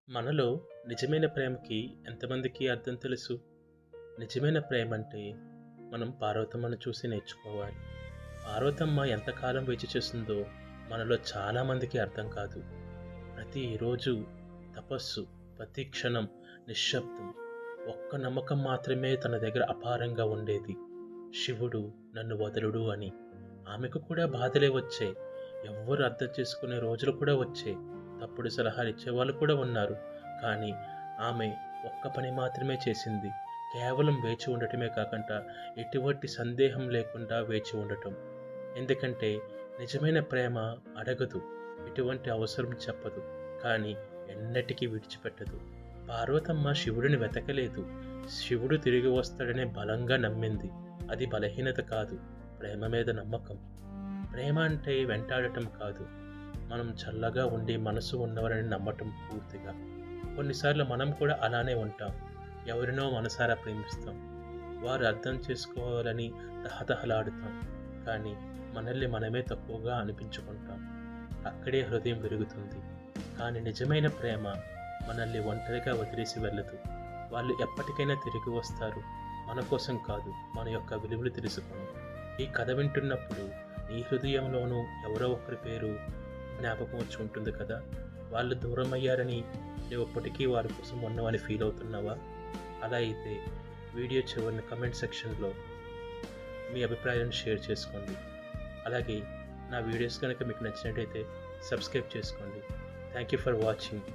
మనలో నిజమైన ప్రేమకి ఎంతమందికి అర్థం తెలుసు? నిజమైన ప్రేమంటే మనం పార్వతమ్మను చూసి నేర్చుకోవాలి. పార్వతమ్మ ఎంతకాలం వేచి చూసిందో మనలో చాలా మందికి అర్థం కాదు. ప్రతిరోజు తపస్సు, ప్రతి క్షణం నిశ్శబ్దం. ఒక్క నమ్మకం మాత్రమే తన దగ్గర అపారంగా ఉండేది. శివుడు నన్ను వదలడు అని. ఆమెకు కూడా బాధలే వచ్చాయి. ఎవ్వరు అర్థం చేసుకునే రోజులు కూడా వచ్చాయి. తప్పుడు సలహాలు ఇచ్చేవాళ్ళు కూడా ఉన్నారు. కానీ ఆమె ఒక్క పని మాత్రమే చేసింది. కేవలం వేచి ఉండటమే కాకుండా ఎటువంటి సందేహం లేకుండా వేచి ఉండటం. ఎందుకంటే నిజమైన ప్రేమ అడగదు, ఎటువంటి అవసరం చెప్పదు, కానీ ఎన్నటికీ విడిచిపెట్టదు. పార్వతమ్మ శివుడిని వెతకలేదు. శివుడు తిరిగి వస్తాడనే బలంగా నమ్మింది. అది బలహీనత కాదు, ప్రేమ మీద నమ్మకం. ప్రేమ అంటే వెంటాడటం కాదు, మనం చల్లగా ఉండి మనసు ఉన్నవారని నమ్మటం పూర్తిగా. కొన్నిసార్లు మనం కూడా అలానే ఉంటాం. ఎవరినో మనసారా ప్రేమిస్తాం. వారు అర్థం చేసుకోవాలని తహతహలాడుతాం. కానీ మనల్ని మనమే తక్కువగా అనిపించుకుంటాం. అక్కడే హృదయం విరుగుతుంది. కానీ నిజమైన ప్రేమ మనల్ని ఒంటరిగా వదిలేసి వెళ్ళదు. వాళ్ళు ఎప్పటికైనా తిరిగి వస్తారు. మన కోసం కాదు, మన యొక్క విలువలు తెలుసుకొని. ఈ కథ వింటున్నప్పుడు నీ హృదయంలోనూ ఎవరో ఒకరి పేరు జ్ఞాపకం వచ్చి ఉంటుంది కదా. వాళ్ళు దూరం అయ్యారని నువ్వు ఎప్పటికీ వారి కోసం ఉన్నావని ఫీల్ అవుతున్నావా? అలా అయితే వీడియో చివరిన కమెంట్ సెక్షన్లో మీ అభిప్రాయాలను షేర్ చేసుకోండి. అలాగే నా వీడియోస్ కనుక మీకు నచ్చినట్టయితే సబ్స్క్రైబ్ చేసుకోండి. Thank you for watching.